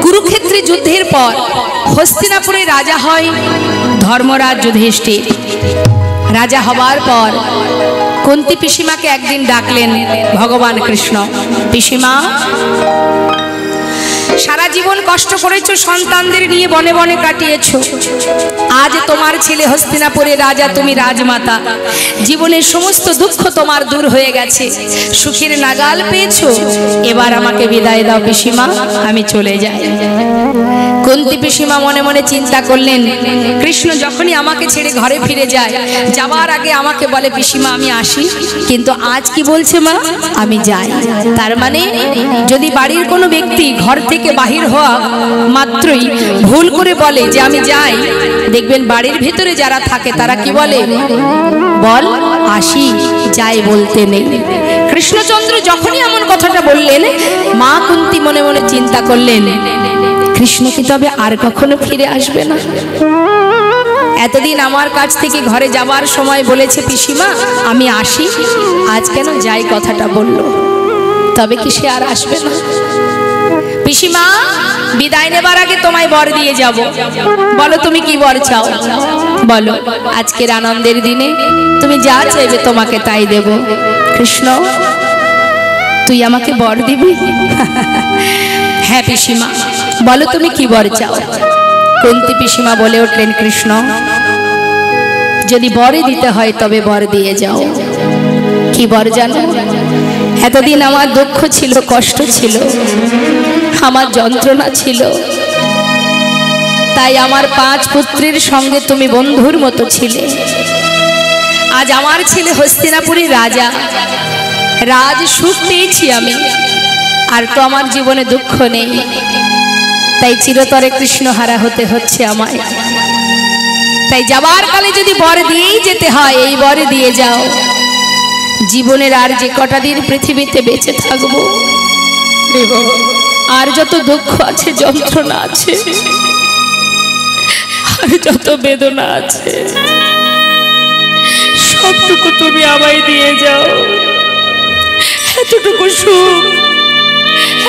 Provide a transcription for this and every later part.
কুরুক্ষেত্রে যুদ্ধের পর হস্তিনাপুরে রাজা হয় ধর্মরাজ যুধিষ্ঠির। রাজা হবার পর কুন্তী পিসিমাকে একদিন ডাকলেন ভগবান কৃষ্ণ, পিসিমা, সারা জীবন কষ্ট করেছো, সন্তানদের নিয়ে বনে বনে কাটিয়েছো। আজ তোমার ছেলে হস্তিনাপুরে রাজা, তুমি রাজমাতা, জীবনের সমস্ত দুঃখ তোমার দূর হয়ে গেছে, সুখের নাগাল পেয়েছো, এবার আমাকে বিদায় দাও পিসিমা, আমি চলে যাই। কুন্তী পিসিমা মনে মনে চিন্তা করলেন, কৃষ্ণ যখনই আমাকে ছেড়ে ঘরে ফিরে যায়, যাবার আগে আমাকে বলে পিসিমা আমি আসি, কিন্তু আজ কি বলছে মা, আমি যাই। তার মানে যদি বাড়ির কোনো ব্যক্তি ঘর থেকে বাহির হওয়া মাত্রই ভুল করে বলে যে আমি যাই, দেখবেন বাড়ির ভিতরে যারা থাকে তারা কি বলে, বল আসি, যাই বলতে নেই। কৃষ্ণচন্দ্র যখনই এমন কথাটা বললেন, মা কুন্তী মনে মনে চিন্তা করলেন, কৃষ্ণ কি তবে আর কখনো ফিরে আসবে না? এতদিন আমার কাছ থেকে ঘরে যাবার সময় বলেছে পিসিমা আমি আসি, আজ কেন যাই কথাটা বলল, তবে কি সে আর আসবে না? পিসিমা, বিদায় নেবার আগে তোমায় বর দিয়ে যাব, বলো তুমি কি বর চাও, বলো। আজকের আনন্দের দিনে তুমি যা চাইবে তোমাকে তাই দেব। কৃষ্ণ, তুই আমাকে বর দিবি? হ্যাঁ পিসিমা, বলো তুমি কি বর চাও। কুন্তী পিসিমা বলে উঠলেন, কৃষ্ণ, যদি বরে দিতে হয় তবে বর দিয়ে যাও। কি বর জানো? এতদিন আমার দুঃখ ছিল, কষ্ট ছিল, আমার যন্ত্রণা ছিল, তাই আমার 5 পুত্রের সঙ্গে তুমি বন্ধুর মতো ছিলে। আজ আমার ছেলে হস্তিনাপুরের রাজা, রাজ সুখ পেয়েছি আমি, আর তো আমার জীবনে দুঃখ নেই, তাই চিরতরে কৃষ্ণহারা হতে হচ্ছে আমায়। তাই যাবার কালে যদি বর দিয়েই যেতে হয়, এই বরে দিয়ে যাও। জীবনের আর যে কটা দিন পৃথিবীতে বেঁচে থাকবো, আর যত দুঃখ আছে, যন্ত্রণা আছে, আর যত বেদনা আছে, সবটুকু তুমি আমায় দিয়ে যাও। এতটুকু সুখ,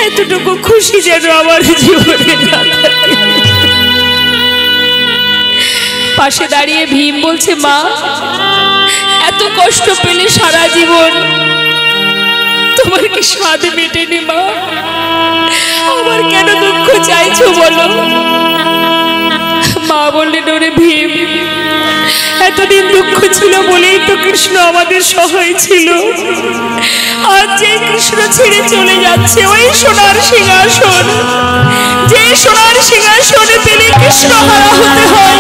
এতটুকু খুশি যেন আমার জীবনে না থাকে। পাশে দাঁড়িয়ে ভীম বলছে, মা, এত কষ্ট পেলে সারা জীবন, তোমার কি স্বাদ মেটেনি মা? আমার কেন দুঃখ চাইছো বলো? মা বললেন, ওরে ভীম, এতদিন দুঃখ ছিল বলেই তো কৃষ্ণ আমাদের সহায় ছিল। আজ যে কৃষ্ণ ছেড়ে চলে যাচ্ছে, ওই সোনার সিংহাসন, যে সোনার সিংহাসনে পেলে কৃষ্ণ হারা হতে হয়,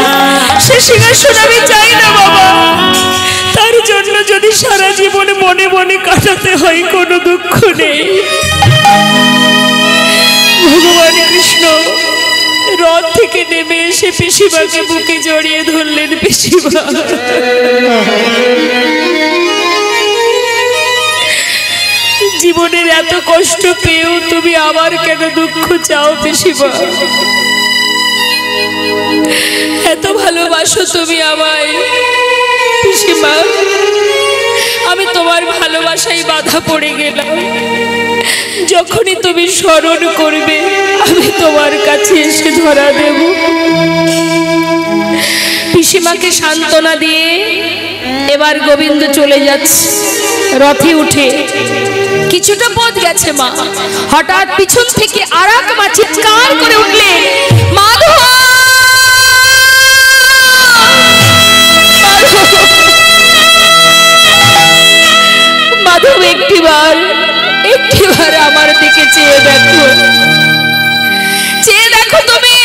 সে সিংহাসন আমি চাই না বাবা। তার জন্য যদি সারা জীবন মনে মনে কাটাতে হয়, কোনো দুঃখ নেই। ভগবান কৃষ্ণ রথ থেকে নেমে এসে পিসিমাকে বুকে জড়িয়ে ধরলেন। পিসিমা, জীবনের এত কষ্ট পেয়েও তুমি আবার কেন দুঃখ চাও পিসিমা? এত ভালোবাসো তুমি আমায় পিসিমা, আমি তোমার ভালোবাসায় বাধা পড়ে গেলাম। যখনই তুমি স্মরণ করবে, আমি তোমার কাছে এসে ধরা দেব। পিসিমাকে সান্ত্বনা দিয়ে এবার গোবিন্দ চলে যাচ্ছে রথে উঠে। কিছুটা পথ গেছে মা, হঠাৎ পিছন থেকে আর এক মা চিৎকার করে উঠলে, মাধব, মাধব, একটিবার আমার দিকে চেয়ে দেখো, চেয়ে দেখো, তুমি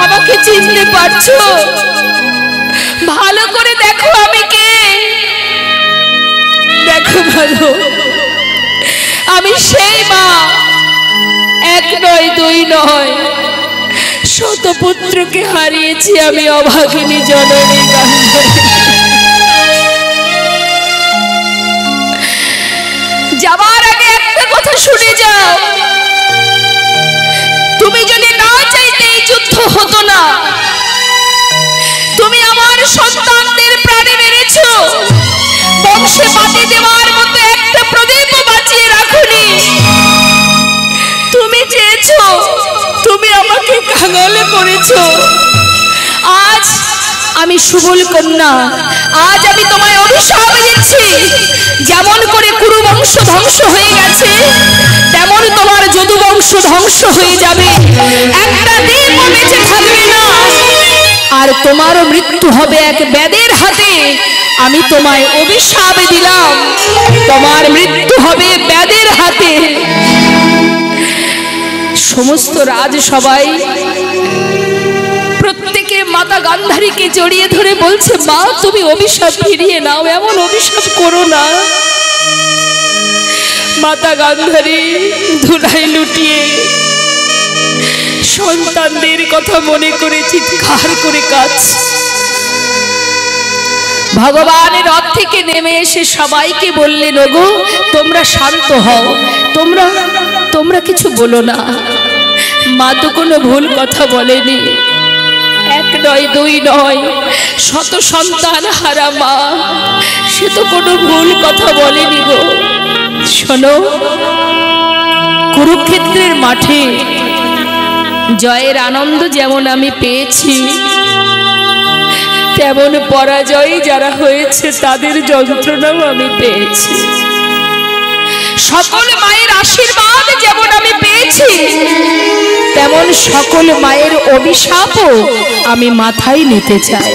আমাকে চিনতে পারছো? ভালো করে দেখো আমি কে। দেখো ভালো, আমি সেই মা, 1 নয় 2 নয়, শত পুত্রকে হারিয়েছি আমি, অভাগিনী জননী গান্ধারী। যাবার আগে একটা কথা শুনে যাও, তুমি যদি না চাইতে এই যুদ্ধ হতো না। তুমি আমার সন্তানদের প্রাণে মেরেছো, বংশে বাতি দেওয়ার মতো একটা প্রদীপ বাঁচিয়ে রাখুনি। তুমি চেয়েছো কাঙাল করেছো। আজ আমি সুবল কন্যা, আজ আমি তোমায় অভিশাপ দিচ্ছি। যেমন করে কুরু বংশ ধ্বংস হয়ে গেছে, তেমন তোমার যদু বংশ ধ্বংস হয়ে যাবে। একটা দিন বেঁচে থাকবে না, আর তোমারও মৃত্যু হবে এক বেদের হাতে। আমি তোমায় অভিশাপ দিলাম, তোমার মৃত্যু হবে বেদের হাতে। সমস্ত রাজসভায় প্রত্যেকে মাতা গান্ধারীকে জড়িয়ে ধরে বলছে, মা তুমি অভিশাপ ফিরিয়ে নাও, এমন অভিশাপ করো না। মাতা গান্ধারী ধুলাই লুটিয়ে সন্তানদের কথা মনে করে চিৎকার করে কাঁদছে। ভগবানের রথ থেকে নেমে এসে সবাইকে বললেন, ওগো তোমরা শান্ত হও, তোমরা কিছু বলো না। মা তো কোনো ভুল কথা বলেনি, এক নয় দুই নয়, শত সন্তান হারা মা, সে তো কোনো ভুল কথা বলেনি গো। শোনো, কুরুক্ষেত্রের মাঠে জয়ের আনন্দ যেমন আমি পেয়েছি, তেমন পরাজয় যারা হয়েছে তাদের যন্ত্রণাও আমি পেয়েছি। সকল মায়ের আশীর্বাদ যেমন আমি পেয়েছি, তেমন সকল মায়ের অভিশাপও আমি মাথায় নিতে চাই।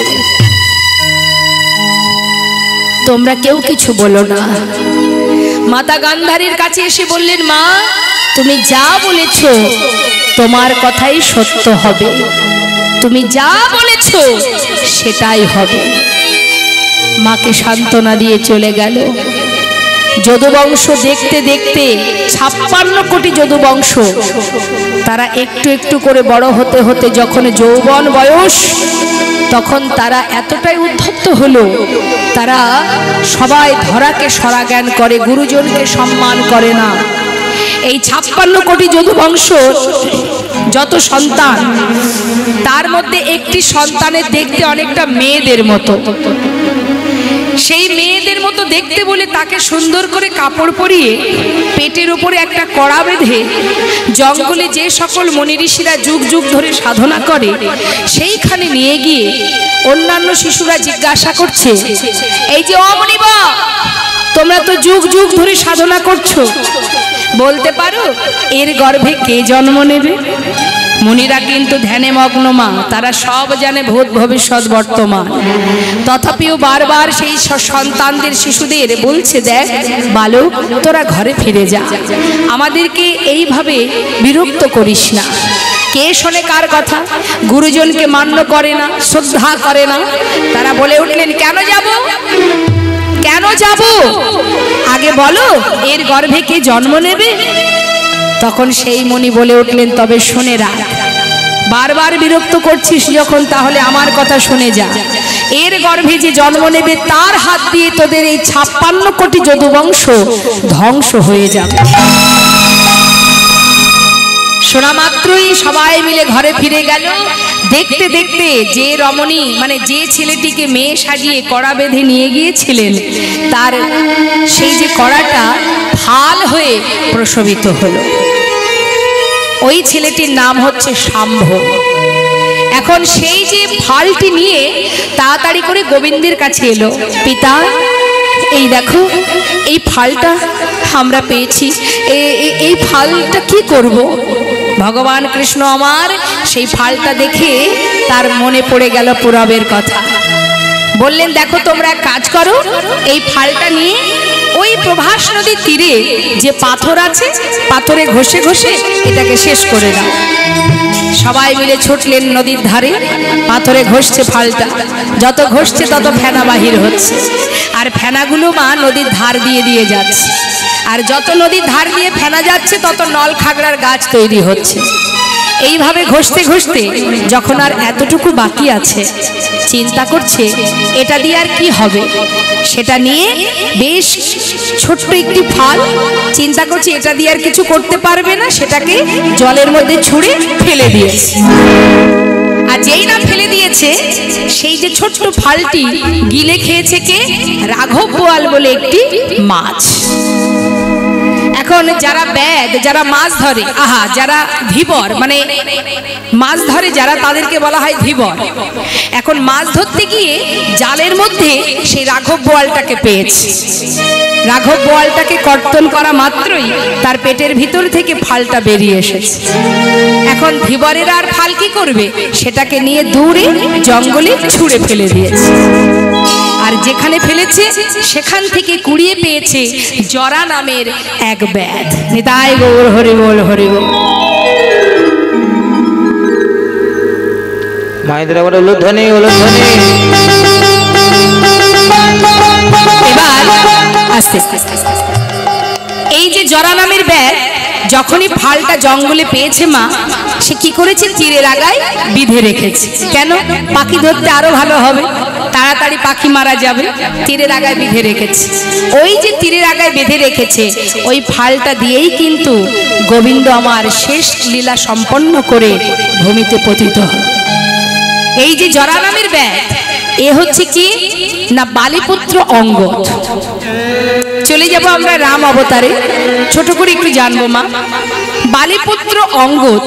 তোমরা কেউ কিছু বলো না। মাতা গান্ধারীর কাছে এসে বললেন, মা তুমি যা বলেছ তোমার কথাই সত্য হবে, তুমি যা বলেছ সেটাই হবে। মাকে সান্ত্বনা দিয়ে চলে গেল। যদুবংশ দেখতে দেখতে 56 কোটি যদুবংশ, তারা একটু একটু করে বড় হতে হতে যখন যৌবন বয়স, তখন তারা এতটাই উদ্ধত্ত হলো, তারা সবাই ধরাকে সরা জ্ঞান করে, গুরুজনকে সম্মান করে না। এই 56 কোটি যদুবংশ যত সন্তান, তার মধ্যে একটি সন্তানের দেখতে অনেকটা মেয়েদের মতো। সেই মেয়েদের মতো দেখতে বলে তাকে সুন্দর করে কাপড় পরিয়ে পেটের উপরে একটা কড়া বেঁধে জঙ্গলে যে সকল মুনি ঋষিরা যুগ যুগ ধরে সাধনা করে সেইখানে নিয়ে গিয়ে অন্যান্য শিশুরা জিজ্ঞাসা করছে, এই যে অমনিবা, তোমরা তো যুগ যুগ ধরে সাধনা করছো, বলতে পারো এর গর্ভে কে জন্ম নেবে? মুনিরা কিন্তু ধ্যানে মগ্ন মা, তারা সব জানে ভূত ভবিষ্যৎ বর্তমান। তথাপিও বারবার সেই সন্তানদের শিশুদের বলছে, দেখ বালক, তোরা ঘরে ফিরে যা, আমাদেরকে এইভাবে বিরক্ত করিস না। কে শোনে কার কথা? গুরুজনকে মান্য করে না, শ্রদ্ধা করে না। তারা বলে উঠলেন, কেন যাব, কেন যাব, আগে বলো এর গর্ভে কে জন্ম নেবে? তখন সেই মুনি বলে উঠলেন, তবে শুনে রাখ, বারবার বিরক্ত করছিস যখন, তাহলে আমার কথা শুনে যা। এর গর্ভে যে জন্ম নেবে তার হাত দিয়ে তোদের এই 56 কোটি যদুবংশ ধ্বংস হয়ে যাবে। শোনা মাত্রই সবাই মিলে ঘরে ফিরে গেল। দেখতে দেখতে যে রমণী, মানে যে ছেলেটিকে মেয়ে সাজিয়ে কড়া বেঁধে নিয়ে গিয়েছিলেন, তার সেই যে কড়াটা ফাল হয়ে প্রসবিত হলো। ওই ছেলেটির নাম হচ্ছে শাম্ভ। এখন সেই যে ফালটি নিয়ে তাড়াতাড়ি করে গোবিন্দের কাছে এলো, পিতা এই দেখো এই ফালটা আমরা পেয়েছি, এই ফালটা কি করব? ভগবান কৃষ্ণ আমার সেই ফালটা দেখে তার মনে পড়ে গেল পুরবের কথা। বললেন, দেখো তোমরা এক কাজ করো, এই ফালটা নিয়ে ওই প্রভাস নদীর তীরে যে পাথর আছে, পাথরে ঘষে ঘষে এটাকে শেষ করে দাও। সবাই মিলে ছুটলেন নদীর ধারে, পাথরে ঘষছে ফালটা, যত ঘষছে তত ফেনা বাহির হচ্ছে, আর ফেনাগুলো মা নদীর ধার দিয়ে দিয়ে যাচ্ছে, আর যত নদীর ধার দিয়ে ফেনা যাচ্ছে তত নল খাগড়ার গাছ তৈরি হচ্ছে। এইভাবে ঘষতে ঘষতে যখন আর এতটুকু বাকি আছে, চিন্তা করছে এটা দিয়ে আর কি হবে। সেটা নিয়ে বেশ ছোট্ট একটি ফাল, চিন্তা করছে এটা দিয়ে আর কিছু করতে পারবে না, সেটাকে জলের মধ্যে ছুঁড়ে ফেলে দিয়েছে। আর যেই না ফেলে দিয়েছে, সেই যে ছোট্ট ফালটি গিলে খেয়েছে কে? রাঘব বোয়াল বলে একটি মাছ। এখন যারা ব্যাদ, যারা মাছ ধরে, আহা, যারা ধীবর মানে মাছ ধরে যারা, তাদেরকে বলা হয় ধীবর। এখন মাছ ধরতে গিয়ে জালের মধ্যে সেই রাঘব বোয়ালটাকে পেয়েছে। রাঘব বোয়ালটাকে কর্তন করা মাত্রই তার পেটের ভিতর থেকে ফালটা বেরিয়ে এসেছে। এখন ধীবরের আর ফাল কি করবে, সেটাকে নিয়ে দূরে জঙ্গলে ছুঁড়ে ফেলে দিয়েছে। আর যেখানে ফেলেছে সেখান থেকে কুড়িয়ে পেয়েছে জরা নামের এক ব্যাধ। নিতাই গৌর হরি বল, হরি বল। মায়েদের আবার উলুধ্বনি, উলুধ্বনি। এবার আস্তে আস্তে এই যে জরা নামের ব্যাধ যখনই ফালটা জঙ্গলে পেয়েছে মা, সে কি করেছে, তীরের আগায় বিধে রেখেছে। কেন? পাখি ধরতে আরো ভালো হবে, তাড়াতাড়ি পাখি মারা যাবে, তীরের আগায় বিধে রেখেছে। ওই যে তীরের আগায় বেঁধে রেখেছে, ওই ফালটা দিয়েই কিন্তু গোবিন্দ আমার শেষ লীলা সম্পন্ন করে ভূমিতে পতিত হয়। এই যে জরা নামের ব্যাধ, এ হচ্ছে কি না বালিপুত্র অঙ্গদ। চলে যাব আমরা রাম অবতারে, ছোট করে একটু জানবো মা। বালিপুত্র অঙ্গদ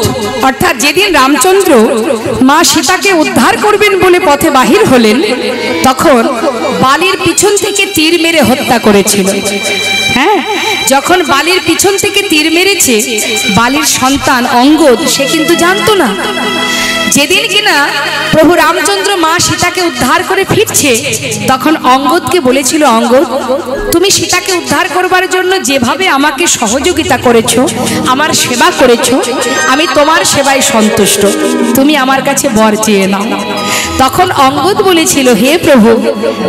অর্থাৎ যেদিন রামচন্দ্র মা সীতাকে উদ্ধার করবেন বলে পথে বাহির হলেন, তখন বালির পিছন থেকে তীর মেরে হত্যা করেছিল। হ্যাঁ, যখন বালির পিছন থেকে তীর মেরেছে, বালির সন্তান অঙ্গদ সে কিন্তু জানতো না। যেদিন কিনা প্রভু রামচন্দ্র মা সীতাকে উদ্ধার করে ফিরছে, তখন অঙ্গদকে বলেছিল, অঙ্গদ, তুমি সীতাকে উদ্ধার করবার জন্য যেভাবে আমাকে সহযোগিতা করেছো, আমার সেবা করেছো, আমি তোমার সেবায় সন্তুষ্ট, তুমি আমার কাছে বর চেয়ে নাও। তখন অঙ্গদ বলেছিল, হে প্রভু,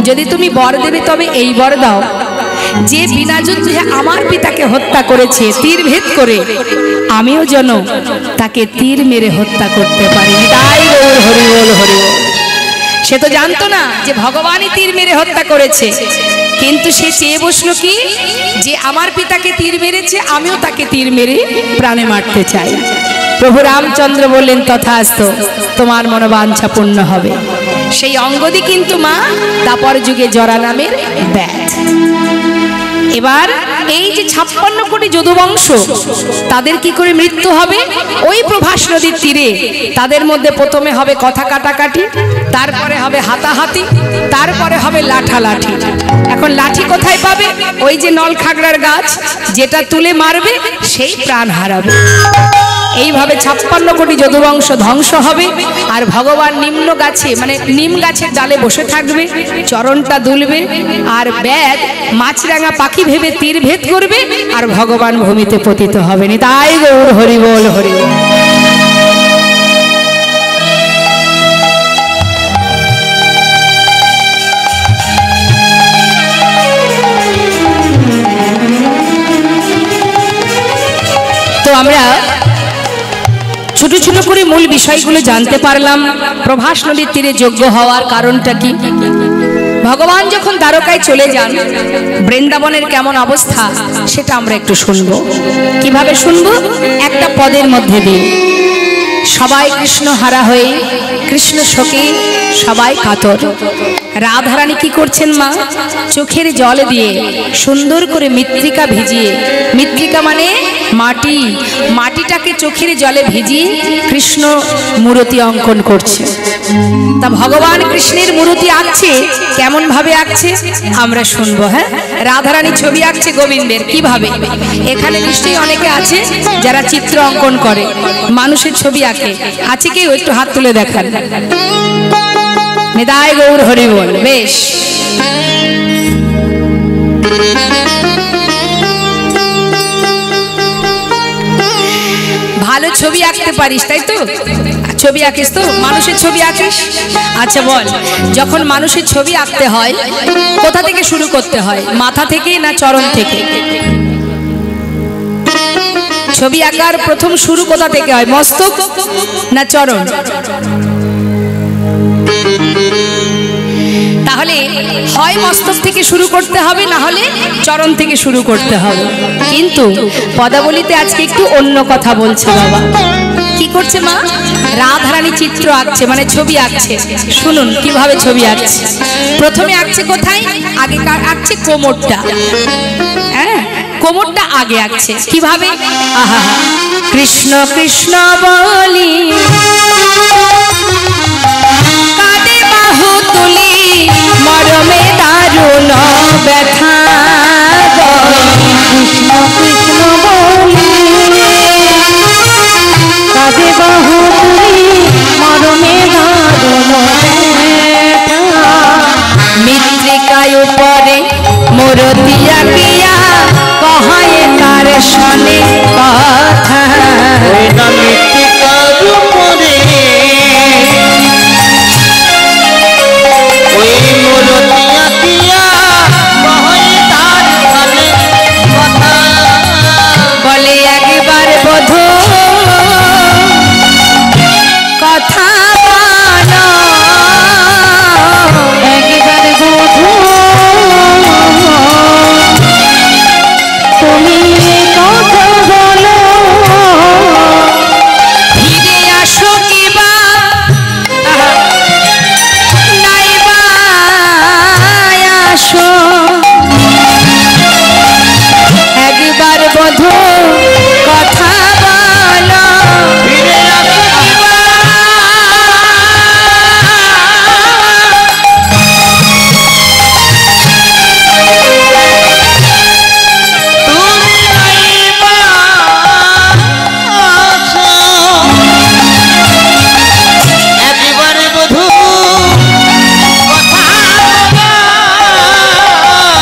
যদি তুমি বর দেবে তবে এই বর দাও, যে বিনা যুদ্ধে আমার পিতাকে হত্যা করেছে তীর ভেদ করে, আমিও যেন তাকে তীর মেরে হত্যা করতে পারি। তাই হরি বল, হরি বল। সে তো জানতো না যে ভগবানই তীর মেরে হত্যা করেছে, কিন্তু সে চেয়ে বসলো কি, যে আমার পিতাকে তীর মেরেছে, আমিও তাকে তীর মেরে প্রাণে মারতে চাই। প্রভু রামচন্দ্র বললেন, তথাস্তু, তোমার মনোবাঞ্ছা পূর্ণ হবে। সেই অঙ্গদই কিন্তু মা দাপর যুগে জরা নামের ব্যাধ। এবার এই যে 56 কোটি যদুবংশ, তাদের কি করে মৃত্যু হবে? ওই প্রভাস নদীর তীরে তাদের মধ্যে প্রথমে হবে কথা কাটাকাটি, তারপরে হবে হাতাহাতি, তারপরে হবে লাঠালাঠি। এখন লাঠি কোথায় পাবে? ওই যে নল খাগড়ার গাছ, যেটা তুলে মারবে সেই প্রাণ হারাবে। এইভাবে 56 কোটি যদুবংশ ধ্বংস হবে। আর ভগবান নিম্ন গাছে মানে নিম গাছের ডালে বসে থাকবে, চরণটা দুলবে, আর ব্যাধ মাছরাঙা পাখি ভেবে তীর ভেদ করবে, আর ভগবান ভূমিতে পতিত হবেন। তাই গৌর হরি বল, হরি বল। তো আমরা ছোট ছোট করে মূল বিষয়গুলো জানতে পারলাম। প্রভাস নদীর তীরে যজ্ঞ হওয়ার কারণটা কি? ভগবান যখন দ্বারকায় চলে যান, বৃন্দাবনের কেমন অবস্থা সেটা আমরা একটু শুনবো। কিভাবে শুনবো? একটা পদের মধ্যে দিয়ে। সবাই কৃষ্ণ হারা হয়ে, কৃষ্ণ শোকে সবাই কাতর। রাধারানী কি করছেন মা? চোখের জল দিয়ে সুন্দর করে মৃত্তিকা ভিজিয়ে, মৃত্তিকা মানে মাটি, মাটিটাকে চোখের জলে ভিজিয়ে কৃষ্ণ মূর্তি অঙ্কন করছে। তা ভগবান কৃষ্ণের মূর্তি আঁকছে, কেমন ভাবে আঁকছে আমরা শুনবো। হ্যাঁ, রাধারানী ছবি আঁকছে গোবিন্দের। কিভাবে? এখানে নিশ্চয়ই অনেকে আছে যারা চিত্র অঙ্কন করে, মানুষের ছবি আঁকে। আছে কেউ? একটু হাত তুলে দেখান। নিতাই গৌর হরি বল। বেশ, ভালো ছবি আঁকতে পারিস তাই তো? ছবি আঁকিস তো? মানুষের ছবি আঁকিস? আচ্ছা বল, যখন মানুষের ছবি আঁকতে হয় কোথা থেকে শুরু করতে হয়? মাথা থেকে না চরণ থেকে? ছবি আঁকার প্রথম শুরু কোথা থেকে হয়? মস্তক না চরণ? তাহলে হয় মস্তক থেকে শুরু করতে হবে, না হলে চরণ থেকে শুরু করতে হবে। কিন্তু পদাবলিতে আজকে একটু অন্য কথা বলছে বাবা। কি করছে মা? রাধারানী চিত্র আঁকছে, মানে ছবি আঁকছে। শুনুন কিভাবে ছবি আঁকছে। প্রথমে আঁকছে কোথায়? আগে আঁকছে কোমরটা। হ্যাঁ, কোমরটা আগে আঁকছে কিভাবে? আহা, কৃষ্ণ কৃষ্ণ বলি কাঁধে বাহু তুলি মরমে দারুণ ব্যথা। কৃষ্ণ কৃষ্ণ বলি কাঁধে বাহু তুলি মরমে দারুণ ব্যথা। মৃত্তিকায় উপরে মোর দিয়া কিয়া কহে তার শনে কথা। মৃত্তিকার উপরে ওই মোর দিয়া দিয়া কহে তার শনে কথা। বলে একবার বধূ কথা বলো, একবার বধূ তুমি কথা বলো, ফিরে আসো কিবা নাইবা আসো। একবার বধূ কথা বলো, ফিরে আসো কিবা তুমি নাইবা আসো। একবারে বধূ কথা বলো।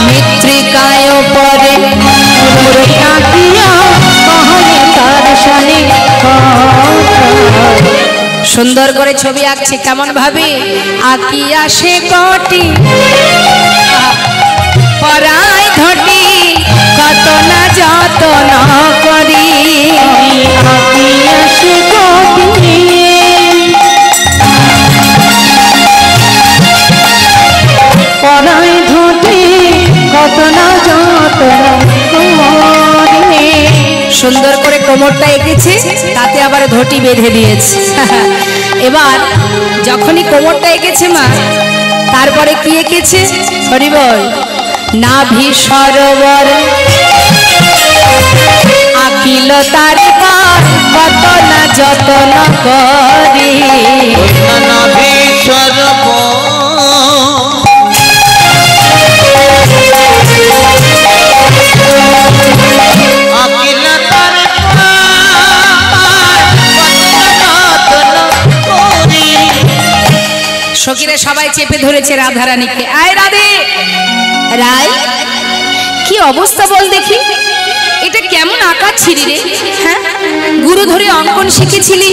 মৃত্তিকায় পরে মোর কাঁদিয়া কহে তার শনে কথা। সুন্দর করে ছবি আঁকছে কেমন ভাবে? আঁকি আসে কটি পরায় ঘটি কত না যতন করি। আঁকি আসে কটি পরায় ধুতি কত না যতন করে। সুন্দর করে কোমরটা এঁকেছে, তাতে আবার ধটি বেঁধে দিয়েছে। এবার যখনই কোমরটা এঁকেছে মা, তারপরে কি এঁকেছে? হরি বল। নাভি সরোবর আকিল তারপর কত না যতন করি। নাভি সরব আকিল তার করি। সখীরা সবাই চেপে ধরেছে রাধারানীকে। আয় রাধে রাই, কি অবস্থা বল দেখি, এটা কেমন আঁকা ছিলি রে? হ্যাঁ, গুরু ধরে অঙ্কন শিখেছিলি,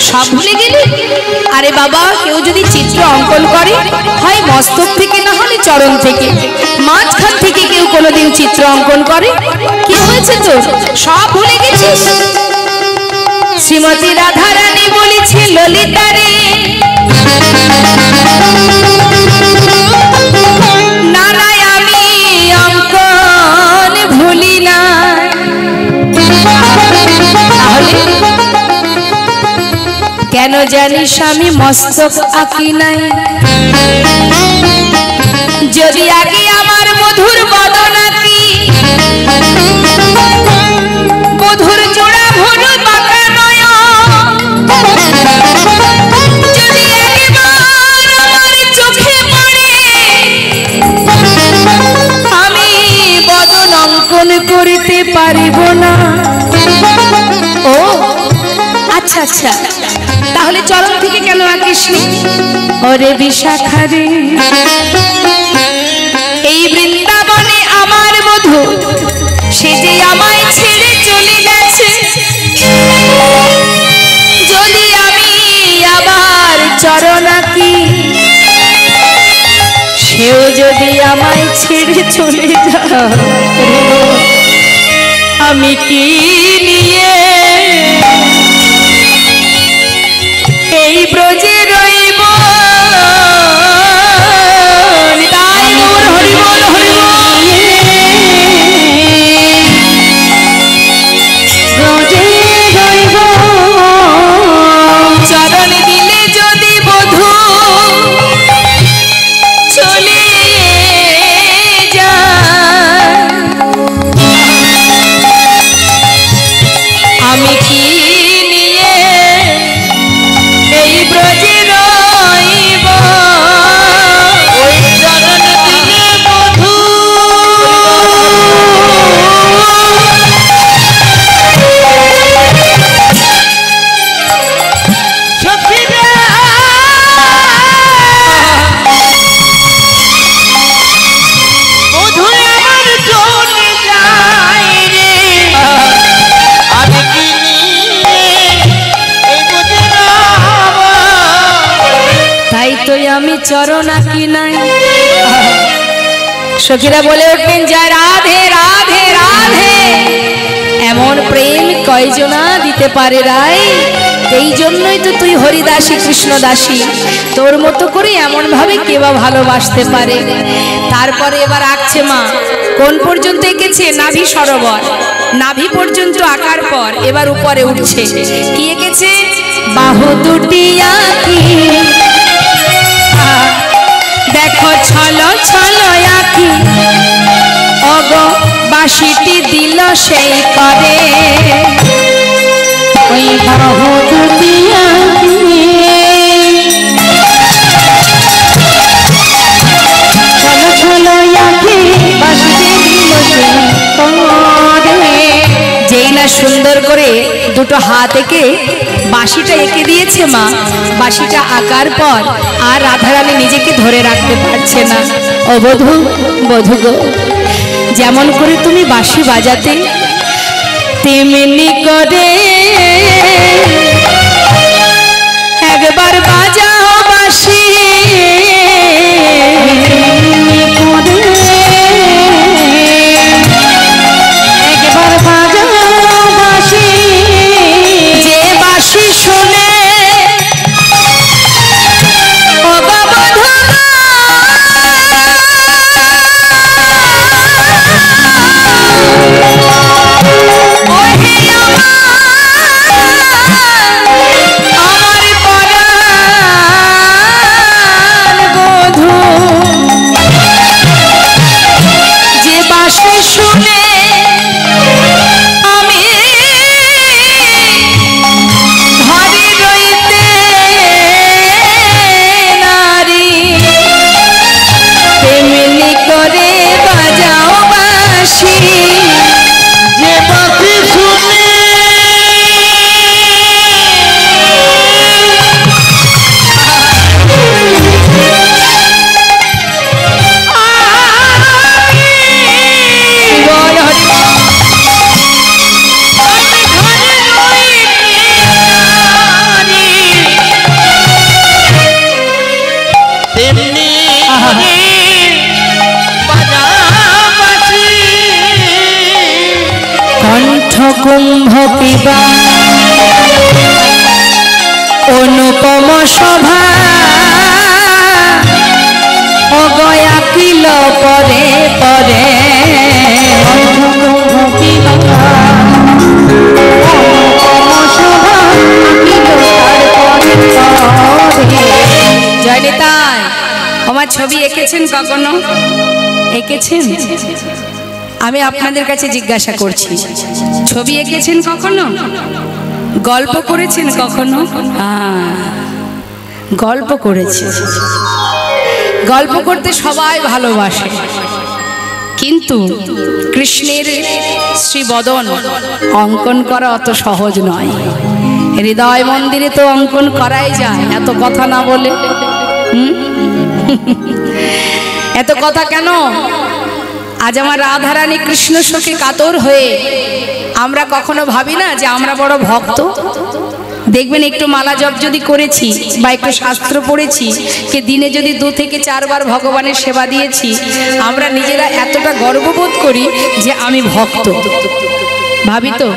সব ভুলে গেলি? আরে বাবা, কেউ যদি চিত্র অঙ্কন করে, হয় মস্তক থেকে না হলে চরণ থেকে, মাঝখান থেকে কেউ কোনোদিন চিত্র অঙ্কন করে? কি হয়েছে তোর, সব ভুলে গেছিস? শ্রীমতী রাধারানী বলেছে ললিতারে, নারায় আমি অঙ্কন ভুলি না। তাহলে কেন জানিস আমি মস্তক আঁকি নাই? যদি আগে আমার মধুর বদন আঁকি, মধুর জোড়া ভুল বাঁকা নয়ন, যদি একবার আমার চোখে পড়ে, আমি বদন অঙ্কন করিতে পারিব না। ও আচ্ছা আচ্ছা, তাহলে চরণ থেকে কেন আঁকিস নি? ওরে বিশাখা রে, এই বৃন্দাবনে আমার বধূ, সে যে আমায় ছেড়ে চলে গেছে। যদি আমি আবার চরণ আঁকি, সেও যদি আমায় ছেড়ে চলে যায়, আমি কি নিয়ে এই ব্রজে রইব? তাই মোর হরি বল, হরি বল। ব্রজে রইব চরণ দিলে যদি বধূ চলে যায়, আমি চরণ আঁকি নাই। সখীরা বলে উঠবেন জয় রাধে রাধে রাধে। এমন প্রেম কয়জনা দিতে পারে রাই, এই জন্যই তো তুই হরিদাসী কৃষ্ণদাসী, তোর মতো করে এমন ভাবে কে বা ভালোবাসতে পারে। তারপরে এবার আঁকছে মা, কোন পর্যন্ত এঁকেছে? নাভি সরোবর, নাভি পর্যন্ত আঁকার পর এবার উপরে উঠছে। কি এঁকেছে? বাহু দুটি আঁকি, দেখো ছল ছল আঁকি, অগ বাঁশিটি দিল সেই করে। ওই বাহু দুটি আঁকি, ছলো ছলো আঁকি, বাঁশিটি দিল সেই করে। যেই না সুন্দর করে দুটো হাত এঁকে বাঁশিটা এঁকে দিয়েছে মা, বাঁশিটা আঁকার পর আর রাধারানী নিজেকে ধরে রাখতে পারছে না। ও বধূ, বধূ গো, যেমন করে তুমি বাঁশি বাজাতে তেমনি করে একবার বাজাও বাঁশি। একবার বাজাও বাঁশি, যে বাঁশি শুনে ও বাবা শুনে আমি ঘরে রইতে নারী, তেমনি করে বাজাও বাঁশি। যে বাঁশি শুনে তেমনি বাজা বাঁশি। কণ্ঠ কুম্ভ পিবা অনুপম শোভা, অগয়া কিল পরে পরে। জয় নিতাই। আমার ছবি এঁকেছেন কখনো? এঁকেছেন? আমি আপনাদের কাছে জিজ্ঞাসা করছি, ছবি এঁকেছেন কখনো? গল্প করেছেন কখনো? গল্প করেছে। গল্প করতে সবাই ভালোবাসে, কিন্তু কৃষ্ণের শ্রীবদন অঙ্কন করা অত সহজ নয়। হৃদয় মন্দিরে তো অঙ্কন করাই যায়, এত কথা না বলে। এত কথা কেন? আজ আমার রাধারানী কৃষ্ণ শোকে কাতর হয়ে আমরা কখনো ভাবি না যে আমরা বড় ভক্ত। দেখবেন একটু মালা জপ যদি করেছি বা একটু শাস্ত্র পড়েছি, কে দিনে যদি 2 থেকে 4 বার ভগবানের সেবা দিয়েছি, আমরা নিজেরা এতটা গর্ববোধ করি যে আমি ভক্ত। ভাবি তো,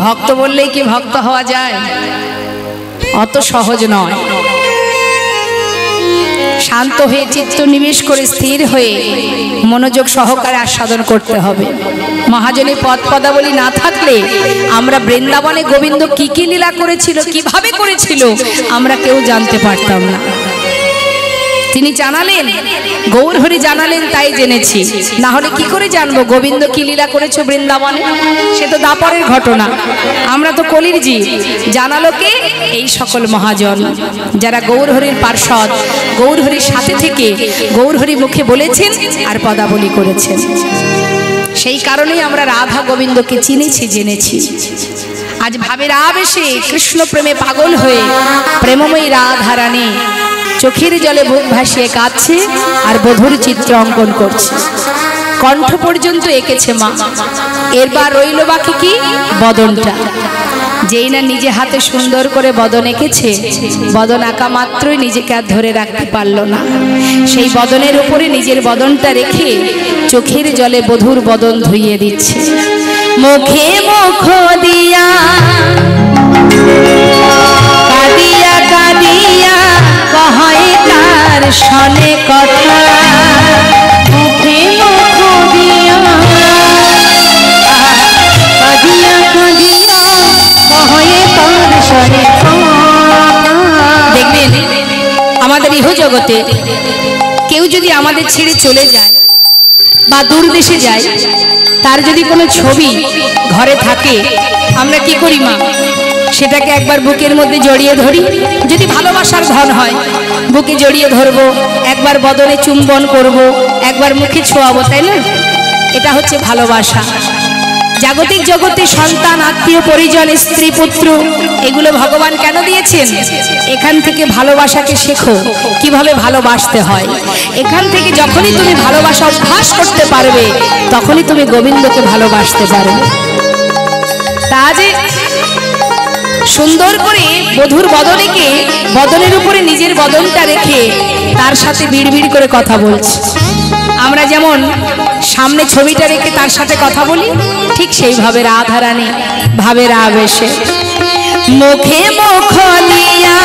ভক্ত বললেই কি ভক্ত হওয়া যায়? অত সহজ নয়। শান্ত হয়ে চিত্ত নিবেশ করে স্থির হয়ে মনোযোগ সহকারে আস্বাদন করতে হবে। মহাজনের পদ পদাবলী না থাকলে আমরা বৃন্দাবনে গোবিন্দ কি কি লীলা করেছিল, কিভাবে করেছিল, আমরা কেউ জানতে পারতাম না। তিনি জানালেন, গৌরহরি জানালেন, তাই জেনেছি। না হলে কি করে জানবো গোবিন্দ কি লীলা করেছে বৃন্দাবনে? সে তো দাপরের ঘটনা, আমরা তো কলির জীব। জানালো কে? এই সকল মহাজন যারা গৌরহরির পার্ষদ, গৌরহরির সাথে থেকে গৌরহরি মুখে বলেছেন আর পদাবলী করেছেন। সেই কারণেই আমরা রাধা গোবিন্দকে চিনেছি, জেনেছি। আজ ভাবের আবেশে কৃষ্ণ প্রেমে পাগল হয়ে প্রেমময়ী রাধারানী চোখের জলে বুক ভাসিয়ে কাঁদছে আর বধুর চিত্র অঙ্কন করছে। কণ্ঠ পর্যন্ত এঁকেছে মা। এরবার রইল বাকি কি? বদনটা। যেই না নিজে হাতে সুন্দর করে বদন এঁকেছে, বদন আঁকা মাত্রই নিজেকে আর ধরে রাখতে পারল না। সেই বদনের উপরে নিজের বদনটা রেখে চোখের জলে বধূর বদন ধুইয়ে দিচ্ছে। মুখে মুখ দিয়া কাঁদিয়া কাঁদিয়া কহে তার সনে কথা। মুখে মুখ দিয়া কাঁদিয়া কাঁদিয়া কহে তার সনে কথা। দেখবেন আমাদের ইহ জগতে কেউ যদি আমাদের ছেড়ে চলে যায় বা দূর দেশে যায়, তার যদি কোনো ছবি ঘরে থাকে, আমরা কি করি মা? সেটাকে একবার বুকের মধ্যে জড়িয়ে ধরি। যদি ভালোবাসার ধন হয় বুকে জড়িয়ে ধরবো, একবার বদনে চুম্বন করব, একবার মুখে ছোঁয়াবো, তাই না? এটা হচ্ছে ভালোবাসা। জাগতিক জগতে সন্তান, আত্মীয় পরিজন, স্ত্রী পুত্র, এগুলো ভগবান কেন দিয়েছেন? এখান থেকে ভালোবাসাকে শেখো, কিভাবে ভালোবাসতে হয়। এখান থেকে যখনই তুমি ভালোবাসা অভ্যাস করতে পারবে, তখনই তুমি গোবিন্দকে ভালোবাসতে পারবে। তা যে সুন্দর করে বধূর বদনেকে বদনের উপরে নিজের বদনটা রেখে তার সাথে বিড়বিড় করে কথা বলছে। আমরা যেমন সামনে ছবিটা রেখে তার সাথে কথা বলি, ঠিক সেইভাবে রাধারানী ভাবের আবেশে মুখে মুখ দিয়া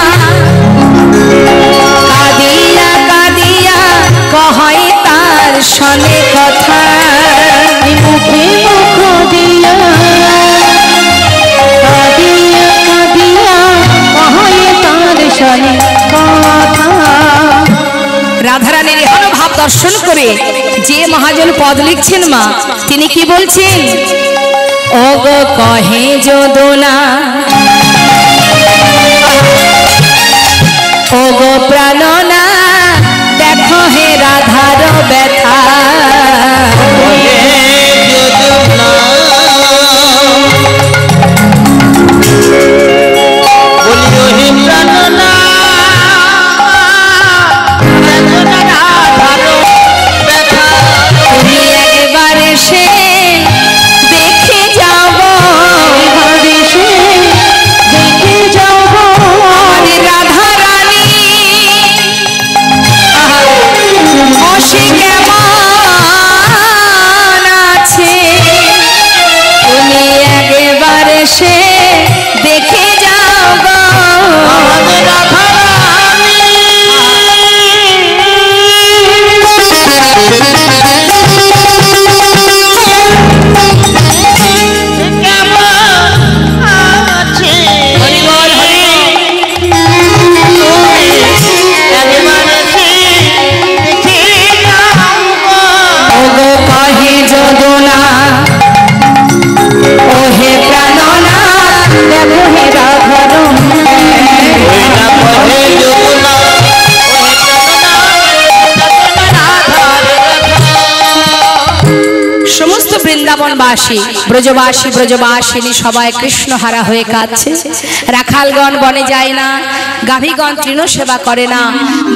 কাঁদিয়া কাঁদিয়া কহে তার সনে কথা। মুখে মুখ দিয়া কাঁদিয়া কাঁদিয়া কহে তার সনে কথা। রাধারানীর এখনো ভাব দর্শন করে যে মহাজন পদ লিখছেন মা, তিনি কি বলছেন? ও গো কহে যদুনা, ও গো প্রাণনা, দেখো হে রাধার ব্যথা। বৃন্দাবনবাসী, ব্রজবাসী, ব্রজবাসিনী সবাই কৃষ্ণ হারা হয়ে কাঁদছে। রাখালগণ বনে যায় না, গাভীগণ তৃণ সেবা করে না।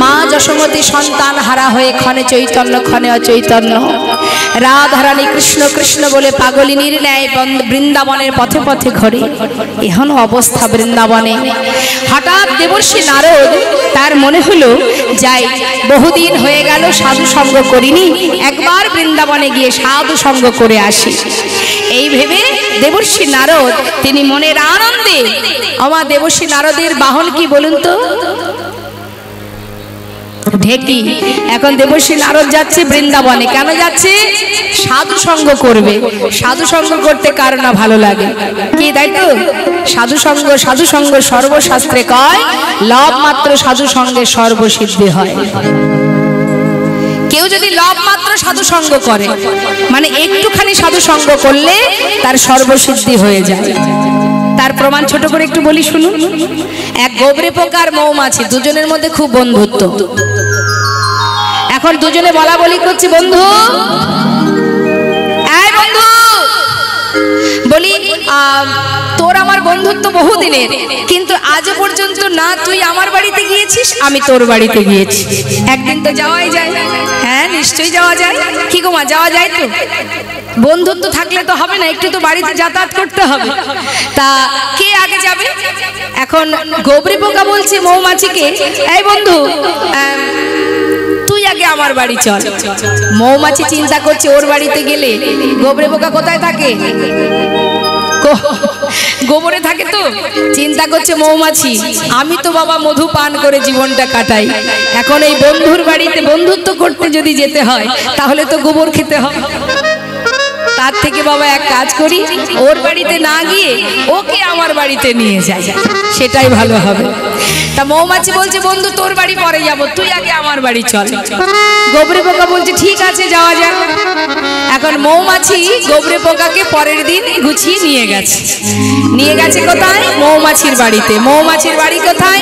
মা যশোমতী সন্তান হারা হয়ে ক্ষণে চৈতন্য ক্ষণে অচৈতন্য। রাধারানী কৃষ্ণ কৃষ্ণ বলে পাগলিনীর ন্যায় বৃন্দাবনের পথে পথে ঘোরে। এহন অবস্থা বৃন্দাবনে। হঠাৎ দেবর্ষি নারদ, তার মনে হলো যাই, বহুদিন হয়ে গেল সাধু সঙ্গ করিনি, একবার বৃন্দাবনে গিয়ে সাধু সঙ্গ করে আসি। এই ভেবে দেবর্ষি নারদ তিনি মনের আনন্দে, আমার দেবর্ষি নারদের বাহন কি বলুন তো? ঢেকি। এখন দেবর্ষি নারদ যাচ্ছে বৃন্দাবনে। কেন যাচ্ছে? সাধু সঙ্গ করবে। সাধু সঙ্গ করতে কার না ভালো লাগে, কি তাই তো? সাধু সঙ্গ, সাধু সঙ্গ সর্বশাস্ত্রে কয়, লব মাত্র সাধু সঙ্গে সর্বসিদ্ধি হয়। কেউ যদি লব মাত্র সাধু সঙ্গ করে, মানে একটুখানি সাধু সঙ্গ করলে তার সর্বসিদ্ধি হয়ে যায়। তার প্রমাণ ছোট করে একটু বলি শুনুন। এক গোবরে পোকা আর মৌমাছি, দুজনের মধ্যে খুব বন্ধুত্ব। এখন দুজনে বলা বলি করছে, বন্ধু এই বন্ধু, বলি তোর আমার বন্ধুত্ব বহুদিনের, কিন্তু আজ পর্যন্ত না তুই আমার বাড়িতে গিয়েছিস, আমি তোর বাড়িতে গিয়েছি। একদিন তো যাওয়াই যায়। হ্যাঁ নিশ্চয়ই যাওয়া যায়। কি গো মা, যাওয়া যায় তো? বন্ধুত্ব থাকলে তো হবে না, একটু তো বাড়িতে যাতায়াত করতে হবে। তা কে আগে যাবে? এখন গোবরে পোকা বলছে মৌমাছিকে, এই বন্ধু তুই আগে আমার বাড়ি চল। মৌমাছি চিন্তা করছে ওর বাড়িতে গেলে গোবরে পোকা কোথায় থাকে, গোবরে থাকে, তো চিন্তা করছে মৌমাছি আমি তো বাবা মধু পান করে জীবনটা কাটাই, এখন এই বন্ধুর বাড়িতে বন্ধুত্ব করতে যদি যেতে হয় তাহলে তো গোবর খেতে হয়, তার থেকে বাবা এক কাজ করি ওর বাড়িতে না গিয়ে ওকে আমার বাড়িতে নিয়ে যাই, সেটাই ভালো হবে। তা মৌমাছি বলছে বন্ধু তোর বাড়ি পরে যাব, তুই আগে আমার বাড়ি চল। গোবরে পোকা বলছে ঠিক আছে যাওয়া যাক। এখন মৌমাছি গোবরে পোকাকে পরের দিন গুছিয়ে নিয়ে গেছে কোথায়? মৌমাছির বাড়িতে। মৌমাছির বাড়ি কোথায়?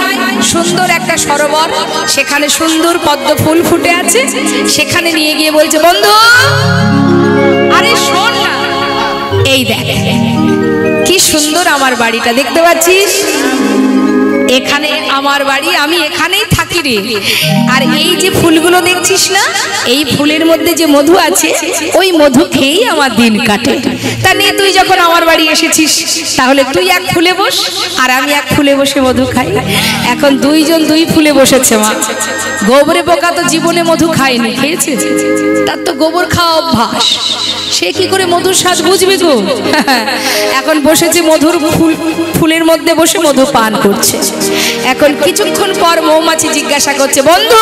সুন্দর একটা সরোবর, সেখানে সুন্দর পদ্ম ফুল ফুটে আছে, সেখানে নিয়ে গিয়ে বলছে বন্ধু আরে শোন না, এই দেখ কি সুন্দর আমার বাড়িটা, দেখতে পাচ্ছিস? এখানে আমার বাড়ি, আমি এখানেই থাকি রে। আর এই যে ফুলগুলো দেখছিস না, এই ফুলের মধ্যে যে মধু আছে, ওই মধু খেয়েই আমার দিন কাটে। তা নিয়ে তুই যখন আমার বাড়ি এসেছিস তাহলে তুই এক ফুলে বস আর আমি এক ফুলে বসে মধু খাই। এখন দুইজন দুই ফুলে বসেছে মা। গোবরে পোকা তো জীবনে মধু খায়নি, খেয়েছে, তার তো গোবর খাওয়া অভ্যাস, সে কি করে মধুর স্বাদ বুঝবে গো? এখন বসেছে মধুর ফুলের মধ্যে বসে মধু পান করছে। এখন কিছুক্ষণ পর মৌমাছি জিজ্ঞাসা করছে বন্ধু,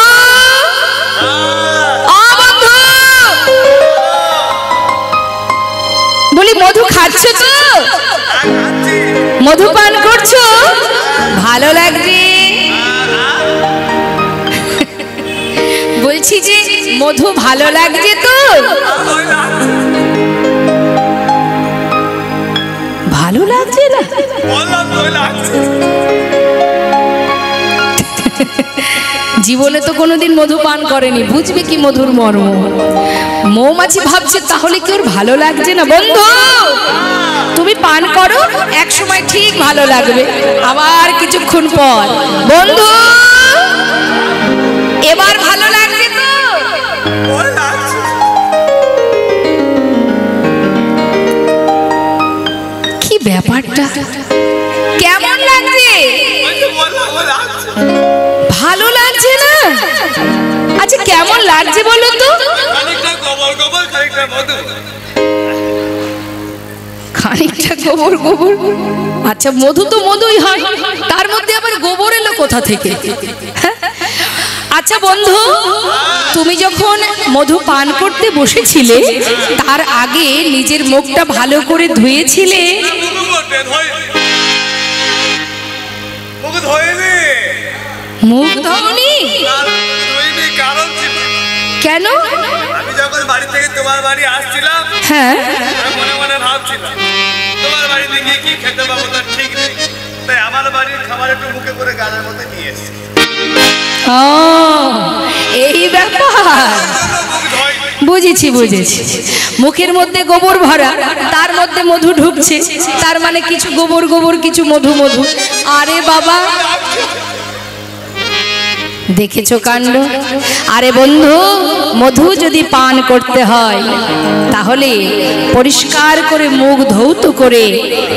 বন্ধু বলি মধু খাচ্ছ তো, মধু পান করছো, ভালো লাগবে? বলছি যে মধু ভালো লাগছে তো? ভালো লাগছে না? জীবনে তো কোনোদিন মধু পান করেনি, বুঝবে কি মধুর মর্ম। মৌমাছি ভাবছে তাহলে কি ওর ভালো লাগছে না? বন্ধু তুমি পান করো, এক সময় ঠিক ভালো লাগবে। আবার কিছুক্ষণ পর বন্ধু এবার ভালো লাগছে তো? কি ব্যাপারটা, কেমন লাগছে? ভালো লাগছে না? আচ্ছা কেমন লাগছে বলো তো? খানিকটা গোবর গোবর, আচ্ছা মধু তো মধুই হয়, তার মধ্যে আবার গোবর এলো কোথা থেকে? আচ্ছা বন্ধু তুমি যখন মধু পান করতে বসেছিলে তার আগে নিজের মুখটা ভালো করে ধুয়েছিলে? মুখ ধোনি? কেন? আমি যখন বাড়ি থেকে তোমার বাড়ি আসছিলাম, হ্যাঁ মনে মনে ভাবছিলাম তোমার বাড়িতে গিয়ে কি খেতে পাবো তার ঠিক নেই, তাই আমার বাড়ির খাবার একটু মুখে করে গালের মধ্যে নিয়ে এসেছি। ও এই ব্যাপার, বুঝেছি বুঝেছি। মুখের মধ্যে গোবর ভরা, তার মধ্যে মধু ঢুকছে, তার মানে কিছু গোবর গোবর কিছু মধু মধু। আরে বাবা দেখেছো কাণ্ড। আরে বন্ধু মধু যদি পান করতে হয় তাহলে পরিষ্কার করে মুখ ধৌত করে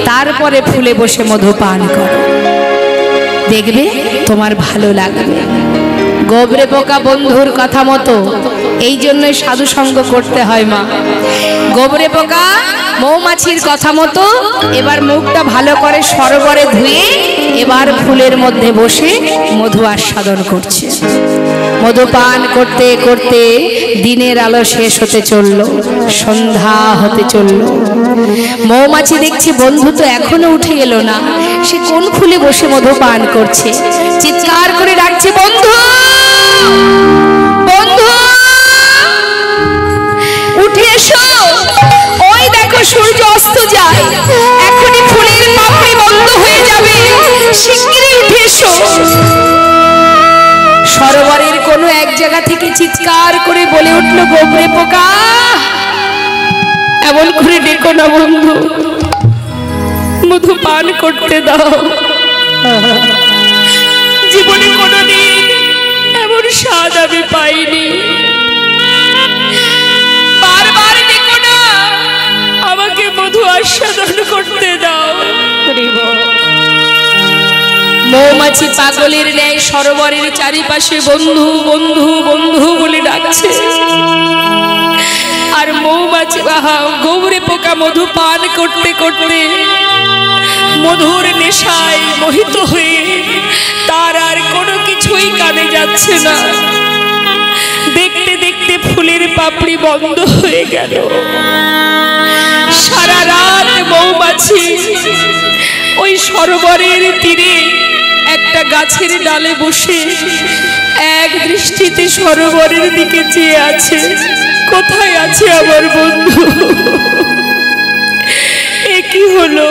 তারপরে ফুলে বসে মধু পান করো, দেখবে তোমার ভালো লাগবে। গোবরে পোকা বন্ধুর কথা মতো এই জন্যই সাধু সঙ্গ করতে হয় মা। গোবরে পোকা মৌমাছির কথা মতো এবার মুখটা ভালো করে সরোবরে ধুয়ে এবার ফুলের মধ্যে বসে মধু আস্বাদন করছে। মধু পান করতে করতে দিনের আলো শেষ হতে চলল, সন্ধ্যা হতে চলল। মৌমাছি দেখছে বন্ধু তো এখনো উঠে এলো না, সে কোন ফুলে বসে মধু পান করছে। চিৎকার করে ডাকছে বন্ধু বন্ধু উঠে এসো, ওই দেখো সূর্য অস্ত যায়, এখনই ফুলের পাপড়ি বন্ধ হয়ে যাবে, শিগগিরই উঠে এসো। সরোবরের কোনো এক জায়গা থেকে চিৎকার করে বলে উঠল গোবরে পোকা, এমন করে ডেকো না বন্ধু, মধু পান করতে দাও। জীবনে কোনোদিন এমন স্বাদ আমি পাইনি। বারবার ডেকো না, আস্বাদন করতে দাও। মৌমাছি পাগলের ন্যায় সরোবরের চারিপাশে বন্ধু বন্ধু বন্ধু বলে ডাকছে, আর মৌমাছি গৌরে পোকা মধু পান করতে করতে মধুর নেশায় মোহিত হয়ে তার আর কোনো কিছুই কানে যাচ্ছে না। দেখতে দেখতে ফুলের পাপড়ি বন্ধ হয়ে গেল। সারা রাত মৌমাছি ওই সরোবরের তীরে একটা গাছের ডালে বসে এক দৃষ্টিতে সরোবরের দিকে চেয়ে আছে, কোথায় আছে আমার বন্ধু? এ কি হলো?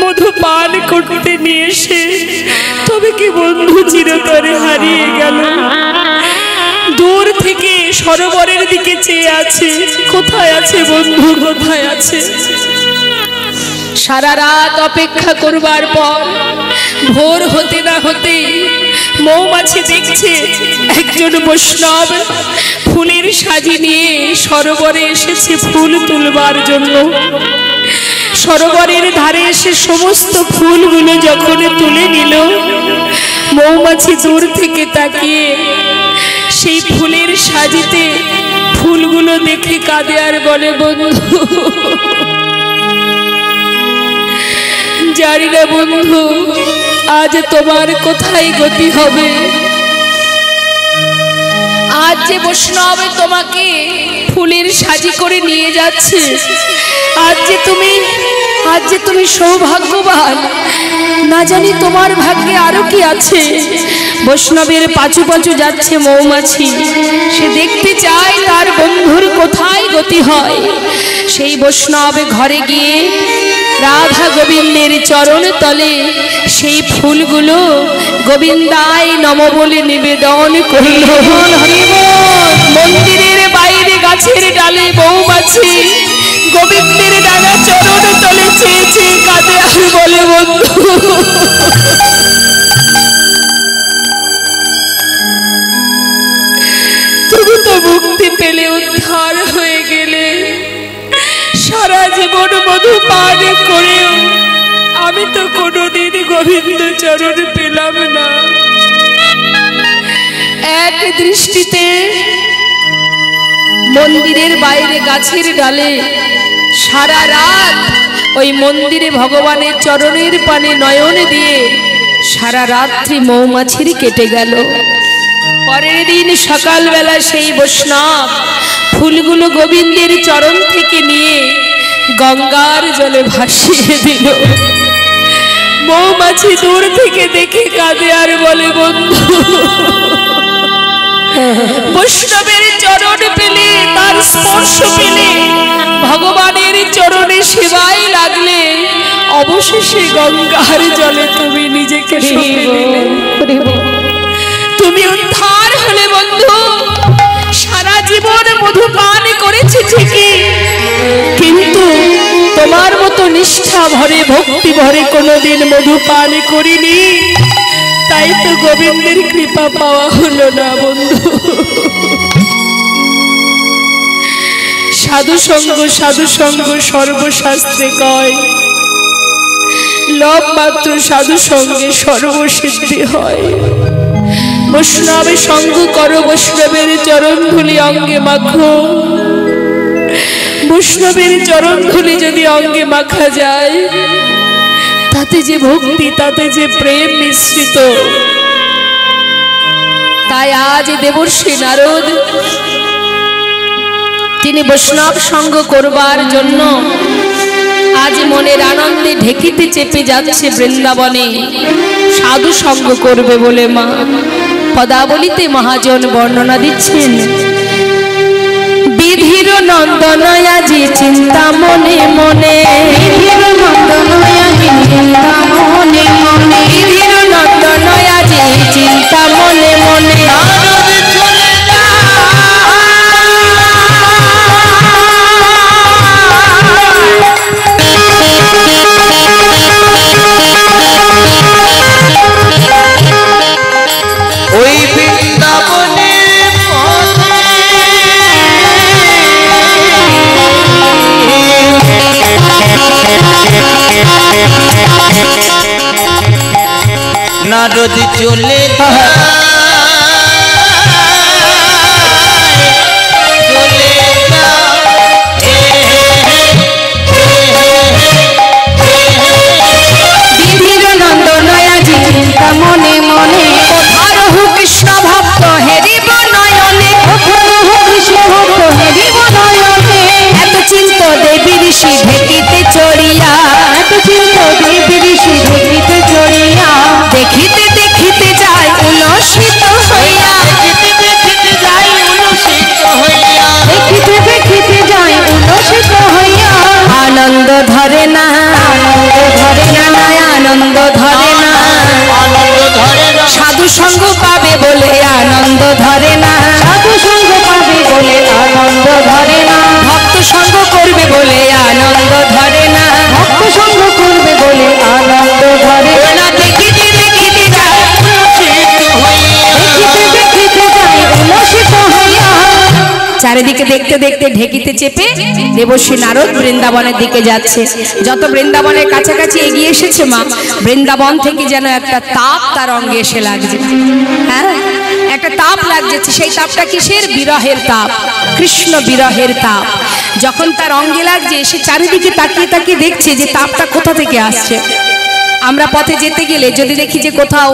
মধু পান করতে নিয়ে এসে তবে কি বন্ধু চিরতরে হারিয়ে গেল? দূর থেকে সরোবরের দিকে চেয়ে আছে, কোথায় আছে বন্ধু, কোথায় আছে? সারা রাত অপেক্ষা করবার পর ভোর হতে না হতে মৌমাছি দেখছে একজন বৈষ্ণব ফুলের সাজি নিয়ে সরোবরে এসেছে ফুল তুলবার জন্য। সরোবরের ধারে এসে সমস্ত ফুলগুলো যখন তুলে নিল, মৌমাছি দূর থেকে তাকিয়ে সেই ফুলের সাজিতে ফুলগুলো দেখে কাঁদে আর বলে, বন্ধু জানি না বন্ধু আজ তোমার কোথায় গতি হবে। আজ যে বৈষ্ণব তোমাকে ফুলের সাজি করে নিয়ে যাচ্ছে, আজ যে তুমি সৌভাগ্যবান, না জানি তোমার ভাগ্যে আরো কি আছে। বৈষ্ণবের পাছু পাছু যাচ্ছে মৌমাছি, সে দেখতে চায় তার বন্ধুর কোথায় গতি হয়। সেই বৈষ্ণব ঘরে গিয়ে রাধা গোবিন্দের চরণ তলে সেই ফুলগুলো গোবিন্দায় নম বলে নিবেদন করল। মন্দিরের বাইরে গাছের ডালে মৌমাছি গোবিন্দের ডানা চরণ তলে চেয়ে চেয়ে কাঁদে আর বলে, বন্ধু তুমি তো মুক্তি পেলে, উদ্ধার হয়ে গেলে। সারা জীবন মধু পান করেও আমি তো কোনোদিন গোবিন্দ চরণ পেলাম না। এক দৃষ্টিতে মন্দিরের বাইরে গাছের ডালে সারা রাত ওই মন্দিরে ভগবানের চরণের পানে নয়ন দিয়ে সারা রাত্রি মৌমাছির কেটে গেল। পরের দিন সকালবেলা সেই বৈষ্ণব ফুলগুলো গোবিন্দের চরণ থেকে নিয়ে গঙ্গার জলে ভাসিয়ে দিল। মৌমাছি দূর থেকে দেখে কাঁদে আর বলে, বন্ধু বৈষ্ণবের চরণ পেলে, তার স্পর্শ পেলে, ভগবানের চরণে সেবায় লাগলে অবশেষে গঙ্গার জলে তুমি নিজেকে সঁপে দিলে। তুমি উদ্ধার হলে বন্ধু। সারা জীবন মধু পান করেছি ঠিকই, কিন্তু তোমার মতো নিষ্ঠা ভরে ভক্তি ভরে কোনোদিন মধু পান করিনি, তাই তো গোবিন্দের কৃপা পাওয়া হলো না বন্ধু। সাধু সঙ্গ সর্বশাস্ত্রে কয়, লব মাত্র সাধু সঙ্গে সর্বসিদ্ধি হয়। বৈষ্ণবের সঙ্গ করো, বৈষ্ণবের চরণ ধুলি অঙ্গে মাখো। বৈষ্ণবের চরণ ধুলি যদি অঙ্গে মাখা যায়, তাতে যে ভক্তি, তাতে যে প্রেম মিশ্রিত। তাই আজ দেবর্ষি নারদ তিনি বৈষ্ণব সঙ্গ করবার জন্য আজ মনের আনন্দে ঢেকিতে চেপে যাচ্ছে বৃন্দাবনে সাধু সঙ্গ করবে বলে। মা পদাবলিতে মহাজন বর্ণনা দিচ্ছেন, বিধির নন্দন আজি চিন্তা মনে মনে, বিধির নন্দন আজি চিন্তা মনে মনে, বিধির নন্দন আজি চিন্তা মনে মনে। ওই বৃন্দাবনের পথে নারদ চলে মনে মনে রহু কৃষ্ণ ভক্ত হেরিব নয়নে, কৃষ্ণ ভক্ত হেরিব নয়নে, এত চিন্ত দেবী ঋষি ঢেকিতে চড়িয়া, এত চিন্ত দেবী ঋষি ঢেকিতে চড়িয়া, দেখিতে দেখিতে যায় উলসিত হইয়া, দেখিতে দেখিতে যাই উলসিত হইয়া, দেখিতে দেখিতে যায় উল্লসিত হইয়া, আনন্দ ধরে না, আনন্দ ধরে না, আনন্দ ধরে না, আনন্দ ধরে না, সাধু সঙ্গ পাবে বলে আনন্দ ধরে না, সাধু সঙ্গ পাবে বলে আনন্দ ধরে না, ভক্ত সঙ্গ করবে বলে আনন্দ ধরে না, ভক্ত সঙ্গ করবে বলে আনন্দ ধরে না, দেখিতে দেখিতে যায় উলসিত হইয়া, দেখিতে দেখিতে যায় উল্লসিত হইয়া, চারিদিকে দেখতে দেখতে ঢেকিতে চেপে দেবশ্রী নারদ বৃন্দাবনের দিকে যাচ্ছে। যত বৃন্দাবনের কাছাকাছি এগিয়ে এসেছে মা, বৃন্দাবন থেকে যেন একটা তাপ তার অঙ্গে এসে লাগছে। হ্যাঁ, একটা তাপ লাগছে। সেই তাপটা কিসের? বিরহের তাপ, কৃষ্ণ বিরহের তাপ। যখন তার অঙ্গে লাগছে, সে চারিদিকে তাকিয়ে তাকিয়ে দেখছে যে তাপটা কোথা থেকে আসছে। আমরা পথে যেতে গেলে যদি দেখি যে কোথাও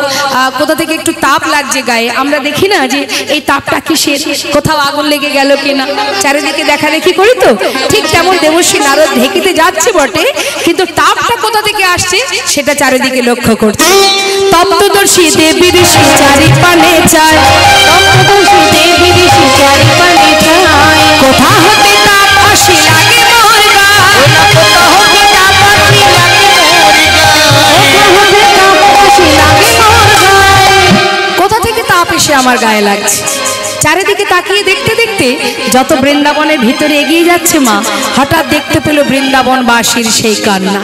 কোথা থেকে একটু তাপ লাগছে গায়ে, আমরা দেখি না যে এই তাপটা কিসের, কোথাও আগুন লেগে গেল কিনা, চারিদিকে দেখা দেখি করি তো। ঠিক তেমন দেবশ্রী নারদ ঢেকিতে যাচ্ছে বটে, কিন্তু তাপটা কোথা থেকে আসছে সেটা চারিদিকে লক্ষ্য করছে। তপ্তদর্শী দেবী ঋষি চারিপানে যায়, তপ্তদর্শী দেবী ঋষি চারিপানে যায়, কোথা হতে তাপ আসি লাগে মোর গায়, কোথা হতে তাপ আসি লাগে মোর গায়ে, কোথা থেকে তাপ এসে আমার গায়ে লাগছে। চারিদিকে তাকিয়ে দেখতে দেখতে যত বৃন্দাবনের ভিতরে এগিয়ে যাচ্ছে মা, হঠাৎ দেখতে পেল বৃন্দাবনবাসীর সেই কান্না।